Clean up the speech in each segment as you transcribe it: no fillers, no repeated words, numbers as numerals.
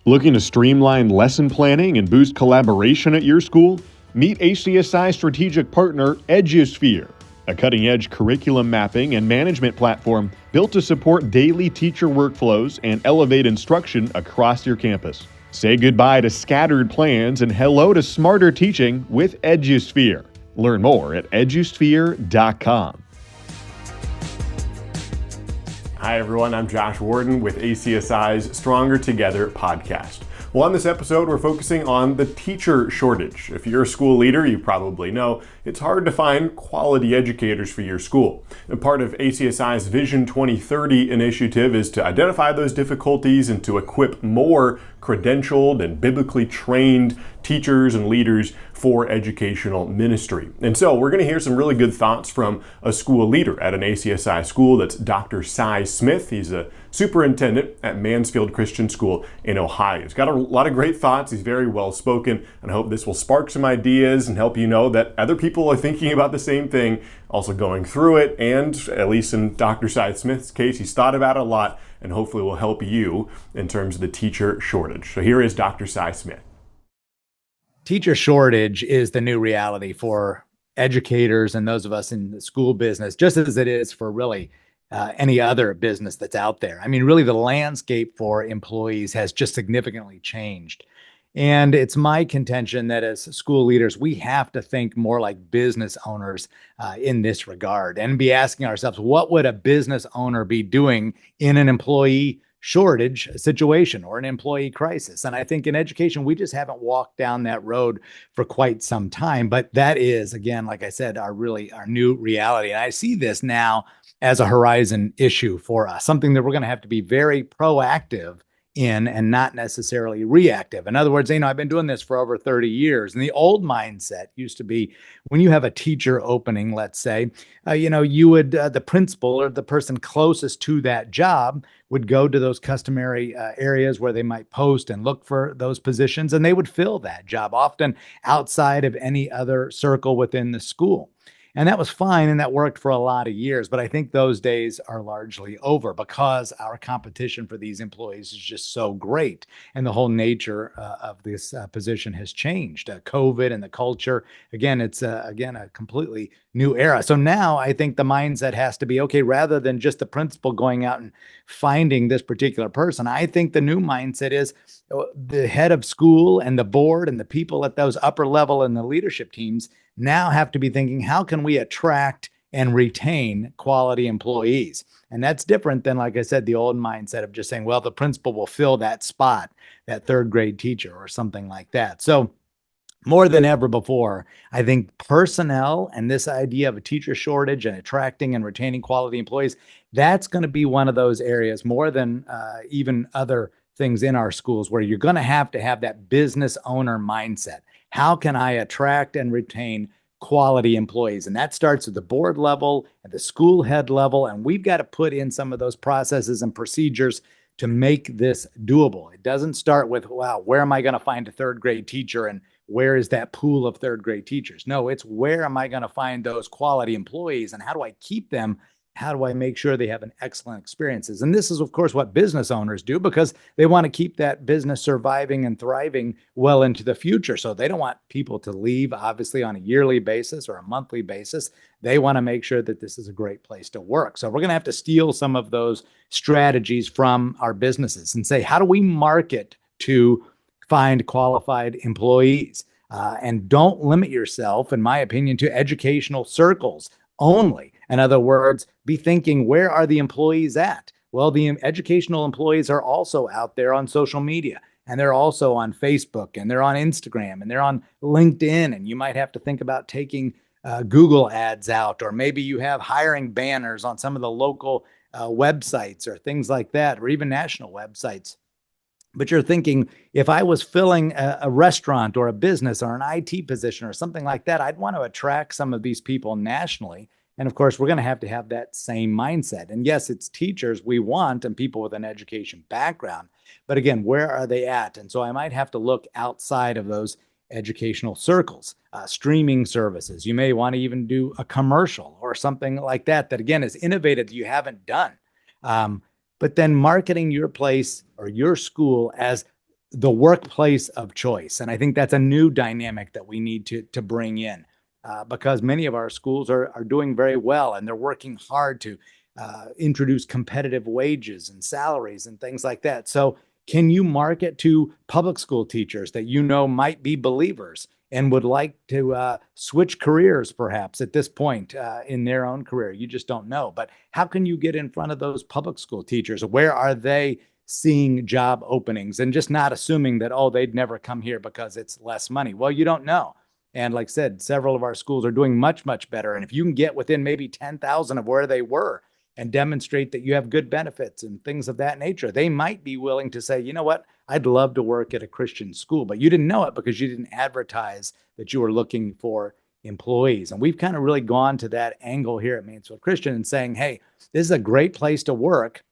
Looking to streamline lesson planning and boost collaboration at your school? Meet ACSI strategic partner EduSphere, a cutting-edge curriculum mapping and management platform built to support daily teacher workflows and elevate instruction across your campus. Say goodbye to scattered plans and hello to smarter teaching with EduSphere. Learn more at edusphere.com. Hi everyone, I'm Josh Warden with ACSI's Stronger Together podcast. Well, on this episode, we're focusing on the teacher shortage. If you're a school leader, you probably know it's hard to find quality educators for your school. And part of ACSI's Vision 2030 initiative is to identify those difficulties and to equip more credentialed and biblically trained teachers and leaders for educational ministry. And so we're going to hear some really good thoughts from a school leader at an ACSI school. That's Dr. Cy Smith. He's a superintendent at Mansfield Christian School in Ohio. He's got a lot of great thoughts. He's very well spoken, and I hope this will spark some ideas and help you know that other people are thinking about the same thing, also going through it, and at least in Dr. Cy Smith's case, he's thought about it a lot and hopefully will help you in terms of the teacher shortage. So here is Dr. Cy Smith. Teacher shortage is the new reality for educators and those of us in the school business, just as it is for really any other business that's out there. I mean, really the landscape for employees has just significantly changed. And it's my contention that as school leaders, we have to think more like business owners in this regard and be asking ourselves, what would a business owner be doing in an employee shortage situation or an employee crisis? And I think in education, we just haven't walked down that road for quite some time. But that is, again, like I said, our new reality. And I see this now as a horizon issue for us, something that we're going to have to be very proactive in and not necessarily reactive. In other words, I've been doing this for over 30 years. And the old mindset used to be when you have a teacher opening, let's say, you would, the principal or the person closest to that job would go to those customary areas where they might post and look for those positions, and they would fill that job, often outside of any other circle within the school. And that was fine, and that worked for a lot of years. But I think those days are largely over because our competition for these employees is just so great. And the whole nature of this position has changed. COVID and the culture, again, it's a completely new era. So now I think the mindset has to be, okay, rather than just the principal going out and finding this particular person, I think the new mindset is the head of school and the board and the people at those upper level and the leadership teams now have to be thinking, how can we attract and retain quality employees? And that's different than, like I said, the old mindset of just saying, well, the principal will fill that spot, that third grade teacher or something like that. So more than ever before, I think personnel and this idea of a teacher shortage and attracting and retaining quality employees, that's going to be one of those areas more than even other things in our schools where you're going to have that business owner mindset. How can I attract and retain quality employees? And that starts at the board level, at the school head level, and we've got to put in some of those processes and procedures to make this doable. It doesn't start with, wow, where am I going to find a third grade teacher and where is that pool of third grade teachers? No, it's where am I going to find those quality employees and how do I keep them? How do I make sure they have an excellent experiences? And this is, of course, what business owners do because they want to keep that business surviving and thriving well into the future. So they don't want people to leave, obviously, on a yearly basis or a monthly basis. They want to make sure that this is a great place to work. So we're going to have to steal some of those strategies from our businesses and say, how do we market to find qualified employees? And don't limit yourself, in my opinion, to educational circles only. In other words, be thinking, where are the employees at? Well, the educational employees are also out there on social media, and they're also on Facebook, and they're on Instagram, and they're on LinkedIn, and you might have to think about taking Google ads out, or maybe you have hiring banners on some of the local websites or things like that, or even national websites. But you're thinking, if I was filling a restaurant or a business or an IT position or something like that, I'd want to attract some of these people nationally. And of course, we're going to have that same mindset. And yes, it's teachers we want and people with an education background. But again, where are they at? And so I might have to look outside of those educational circles, streaming services. You may want to even do a commercial or something like that, that again is innovative that you haven't done. But then marketing your place or your school as the workplace of choice. And I think that's a new dynamic that we need to bring in because many of our schools are doing very well and they're working hard to introduce competitive wages and salaries and things like that. So can you market to public school teachers that you know might be believers and would like to switch careers perhaps at this point in their own career? You just don't know. But how can you get in front of those public school teachers? Where are they seeing job openings and just not assuming that, oh, they'd never come here because it's less money? Well, you don't know. And like I said, several of our schools are doing much, much better. And if you can get within maybe 10,000 of where they were and demonstrate that you have good benefits and things of that nature, they might be willing to say, you know what, I'd love to work at a Christian school, but you didn't know it because you didn't advertise that you were looking for employees. And we've kind of really gone to that angle here at Mansfield Christian and saying, hey, this is a great place to work.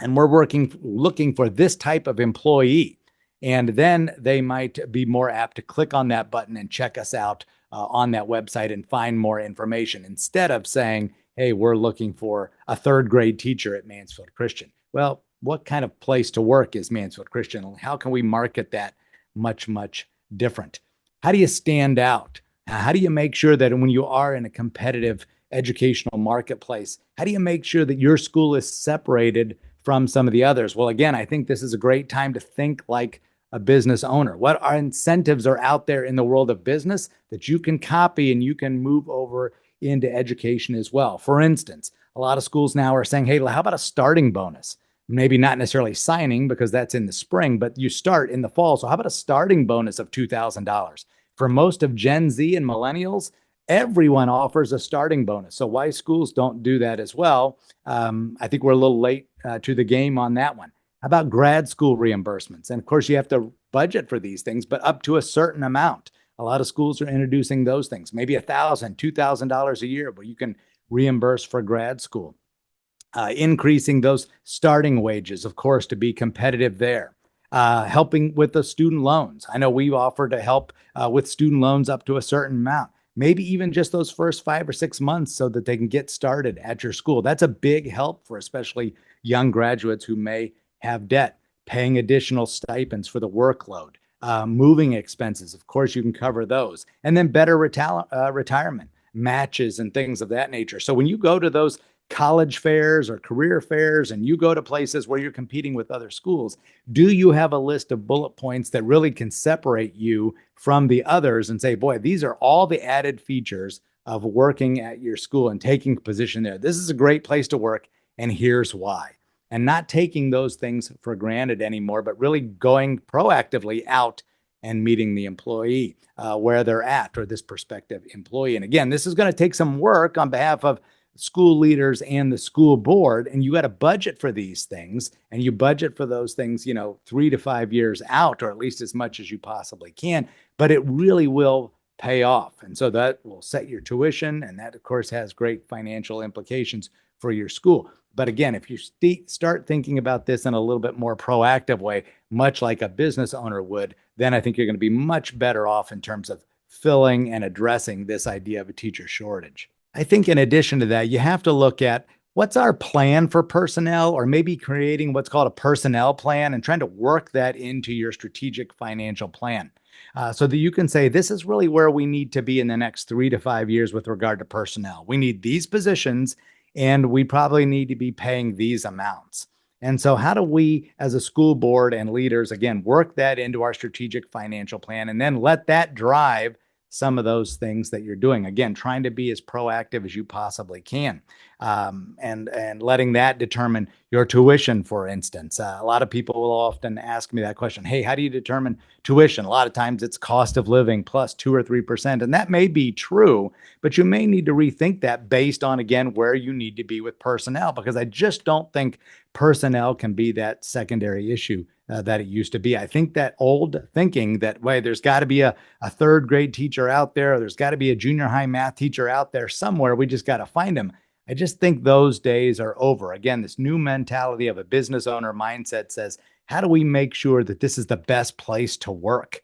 And we're looking for this type of employee. And then they might be more apt to click on that button and check us out on that website and find more information instead of saying, hey, we're looking for a third grade teacher at Mansfield Christian. Well, what kind of place to work is Mansfield Christian? And how can we market that much, much different? How do you stand out? How do you make sure that when you are in a competitive educational marketplace, how do you make sure that your school is separated from some of the others? Well, again, I think this is a great time to think like a business owner. What are incentives are out there in the world of business that you can copy and you can move over into education as well? For instance, a lot of schools now are saying, hey, how about a starting bonus? Maybe not necessarily signing because that's in the spring, but you start in the fall. So how about a starting bonus of $2,000? For most of Gen Z and millennials, everyone offers a starting bonus. So why schools don't do that as well? I think we're a little late to the game on that one. How about grad school reimbursements? And of course, you have to budget for these things, but up to a certain amount. A lot of schools are introducing those things, maybe $1,000, $2,000 a year, but you can reimburse for grad school. Increasing those starting wages, of course, to be competitive there. Helping with the student loans. I know we've offered to help with student loans up to a certain amount, maybe even just those first 5 or 6 months so that they can get started at your school. That's a big help for especially young graduates who may have debt. Paying additional stipends for the workload. Moving expenses, of course, you can cover those. And then better retirement matches and things of that nature. So when you go to those college fairs or career fairs and you go to places where you're competing with other schools, do you have a list of bullet points that really can separate you from the others and say, boy, these are all the added features of working at your school and taking a position there. This is a great place to work, and here's why. And not taking those things for granted anymore, but really going proactively out and meeting the employee where they're at, or this prospective employee. And again, this is going to take some work on behalf of school leaders and the school board, and you got to budget for these things, and you budget for those things, 3 to 5 years out, or at least as much as you possibly can, but it really will pay off. And so that will set your tuition, and that of course has great financial implications for your school. But again, if you start thinking about this in a little bit more proactive way, much like a business owner would, then I think you're going to be much better off in terms of filling and addressing this idea of a teacher shortage. I think in addition to that, you have to look at what's our plan for personnel, or maybe creating what's called a personnel plan and trying to work that into your strategic financial plan so that you can say, this is really where we need to be in the next 3 to 5 years with regard to personnel. We need these positions, and we probably need to be paying these amounts. And so how do we, as a school board and leaders, again, work that into our strategic financial plan and then let that drive some of those things that you're doing? Again, trying to be as proactive as you possibly can, and letting that determine your tuition, for instance. A lot of people will often ask me that question. Hey, how do you determine tuition? A lot of times it's cost of living plus 2 or 3%. And that may be true, but you may need to rethink that based on, again, where you need to be with personnel, because I just don't think personnel can be that secondary issue that it used to be. I think that old thinking that, way there's got to be a third grade teacher out there, or there's got to be a junior high math teacher out there somewhere, we just got to find them. I just think those days are over. Again, this new mentality of a business owner mindset says, how do we make sure that this is the best place to work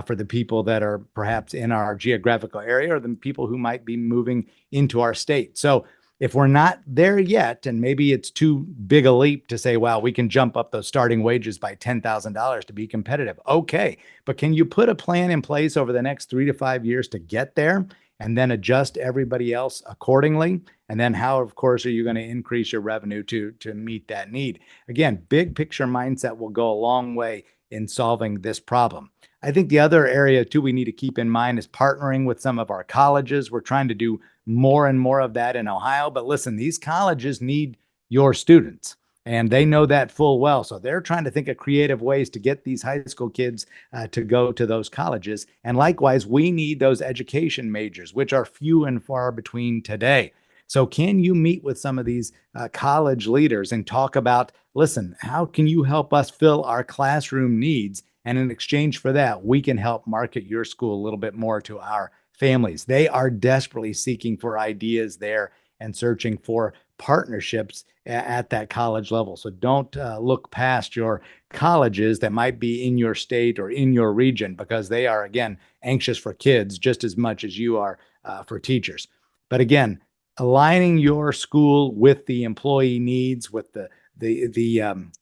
for the people that are perhaps in our geographical area, or the people who might be moving into our state? So if we're not there yet, and maybe it's too big a leap to say, wow, we can jump up those starting wages by $10,000 to be competitive. Okay. But can you put a plan in place over the next 3 to 5 years to get there and then adjust everybody else accordingly? And then how, of course, are you going to increase your revenue to meet that need? Again, big picture mindset will go a long way in solving this problem. I think the other area too we need to keep in mind is partnering with some of our colleges. We're trying to do more and more of that in Ohio. But listen, these colleges need your students, and they know that full well. So they're trying to think of creative ways to get these high school kids to go to those colleges. And likewise, we need those education majors, which are few and far between today. So can you meet with some of these college leaders and talk about, listen, how can you help us fill our classroom needs? And in exchange for that, we can help market your school a little bit more to our families. They are desperately seeking for ideas there and searching for partnerships at that college level. So don't look past your colleges that might be in your state or in your region, because they are, again, anxious for kids just as much as you are for teachers. But again, aligning your school with the employee needs, with the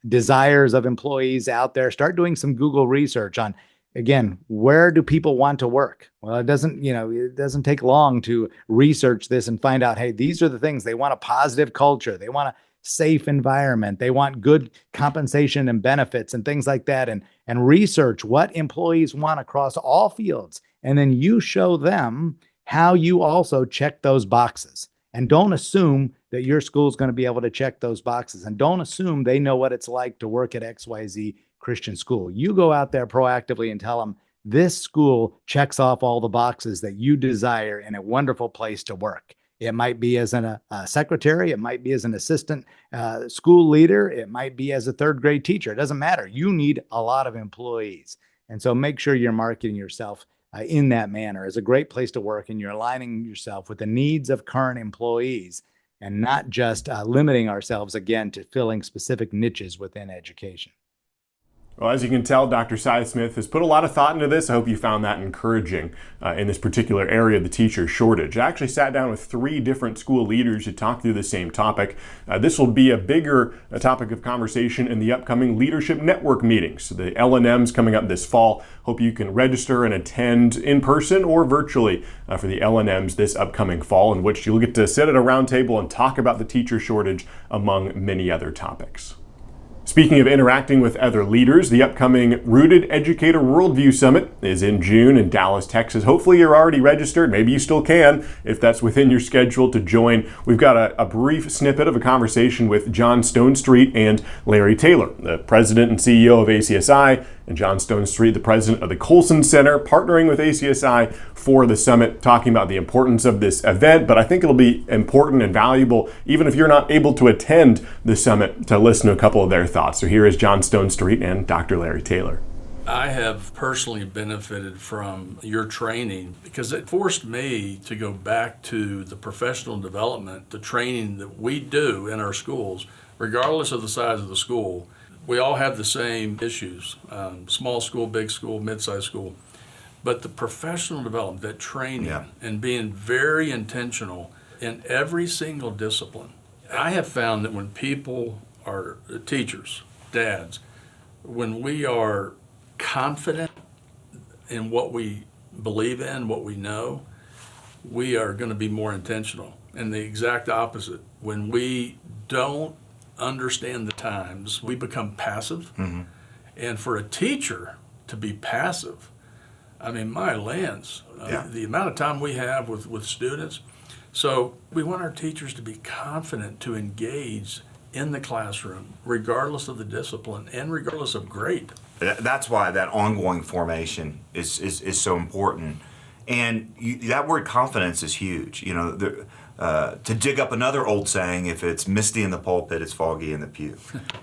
desires of employees out there. Start doing some Google research on, again, where do people want to work? Well, it doesn't take long to research this and find out, hey, these are the things. They want a positive culture. They want a safe environment. They want good compensation and benefits and things like that. And research what employees want across all fields. And then you show them how you also check those boxes. And don't assume that your school is going to be able to check those boxes. And don't assume they know what it's like to work at XYZ Christian school. You go out there proactively and tell them this school checks off all the boxes that you desire in a wonderful place to work. It might be as a secretary. It might be as an assistant school leader. It might be as a third grade teacher. It doesn't matter. You need a lot of employees. And so make sure you're marketing yourself in that manner as a great place to work, and you're aligning yourself with the needs of current employees and not just limiting ourselves, again, to filling specific niches within education. Well, as you can tell, Dr. Cy Smith has put a lot of thought into this. I hope you found that encouraging in this particular area of the teacher shortage. I actually sat down with 3 different school leaders to talk through the same topic. This will be a bigger topic of conversation in the upcoming Leadership Network meetings. The L&M's coming up this fall. Hope you can register and attend in person or virtually for the L&M's this upcoming fall, in which you'll get to sit at a round table and talk about the teacher shortage among many other topics. Speaking of interacting with other leaders, the upcoming Rooted Educator Worldview Summit is in June in Dallas, Texas. Hopefully you're already registered. Maybe you still can if that's within your schedule to join. We've got a brief snippet of a conversation with John Stonestreet and Larry Taylor, the president and CEO of ACSI, and John Stonestreet, the president of the Colson Center, partnering with ACSI for the summit, talking about the importance of this event. But I think it'll be important and valuable, even if you're not able to attend the summit, to listen to a couple of their thoughts. So here is John Stonestreet and Dr. Larry Taylor. I have personally benefited from your training because it forced me to go back to the professional development, the training that we do in our schools, regardless of the size of the school. We all have the same issues, small school, big school, mid-sized school. But the professional development, that training, and being very intentional in every single discipline. I have found that when people are teachers, dads, when we are confident in what we believe in, what we know, we are going to be more intentional. And the exact opposite, when we don't understand the times, we become passive. Mm-hmm. And for a teacher to be passive, I mean, my lands, the amount of time we have with students. So we want our teachers to be confident to engage in the classroom, regardless of the discipline and regardless of grade. That's why that ongoing formation is so important. And that word confidence is huge. You know, to dig up another old saying, if it's misty in the pulpit, it's foggy in the pew.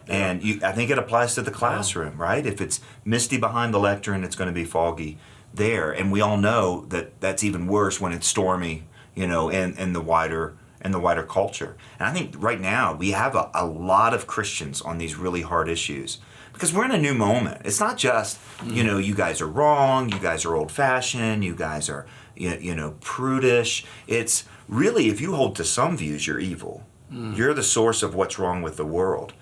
And I think it applies to the classroom, right? If it's misty behind the lectern, it's going to be foggy there. And we all know that that's even worse when it's stormy, you know, in the wider culture. And I think right now we have a lot of Christians on these really hard issues because we're in a new moment. It's not just, you guys are wrong, you guys are old-fashioned, you guys are, prudish. It's really, if you hold to some views, you're evil. You're the source of what's wrong with the world.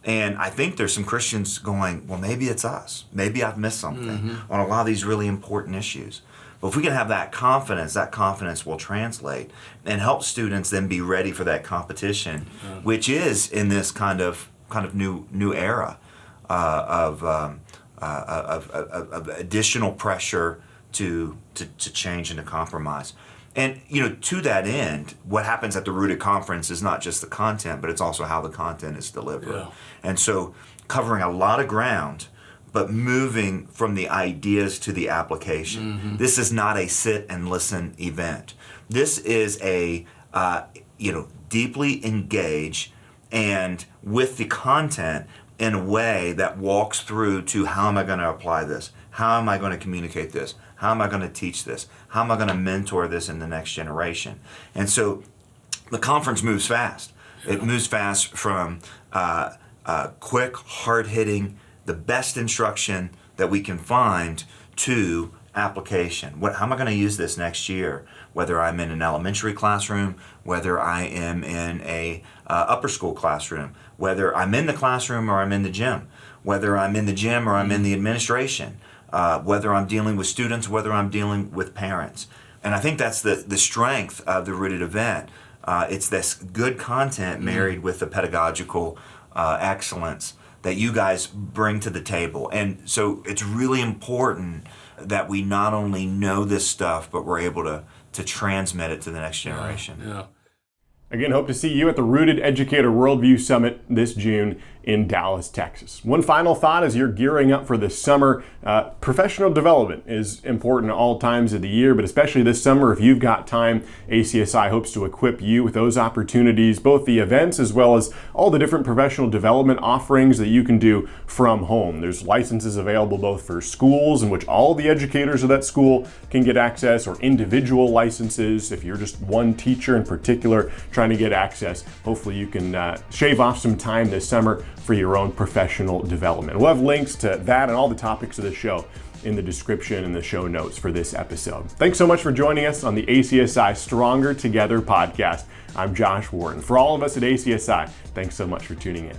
And I think there's some Christians going, well, maybe it's us. Maybe I've missed something on a lot of these really important issues. But if we can have that confidence will translate and help students then be ready for that competition, which is in this kind of new era of additional pressure to change and to compromise. And to that end, what happens at the Rooted Conference is not just the content, but it's also how the content is delivered. Yeah. And so covering a lot of ground, but moving from the ideas to the application. This is not a sit and listen event. This is a deeply engage and with the content in a way that walks through to how am I going to apply this? How am I going to communicate this? How am I going to teach this? How am I going to mentor this in the next generation? And so the conference moves fast. It moves fast from quick, hard-hitting, the best instruction that we can find to application. How am I going to use this next year? Whether I'm in an elementary classroom, whether I am in a upper school classroom, whether I'm in the classroom or I'm in the gym, whether I'm in the gym or I'm in the administration, whether I'm dealing with students, whether I'm dealing with parents. And I think that's the strength of the Rooted event. It's this good content married with the pedagogical excellence that you guys bring to the table. And so it's really important that we not only know this stuff, but we're able to transmit it to the next generation. Yeah. Again, hope to see you at the Rooted Educator Worldview Summit this June in Dallas, Texas. One final thought as you're gearing up for the summer. Professional development is important at all times of the year, but especially this summer, if you've got time, ACSI hopes to equip you with those opportunities, both the events as well as all the different professional development offerings that you can do from home. There's licenses available both for schools in which all the educators of that school can get access, or individual licenses if you're just one teacher in particular trying to get access. Hopefully you can shave off some time this summer for your own professional development. We'll have links to that and all the topics of the show in the description and the show notes for this episode. Thanks so much for joining us on the ACSI Stronger Together podcast. I'm Josh Warden. For all of us at ACSI, thanks so much for tuning in.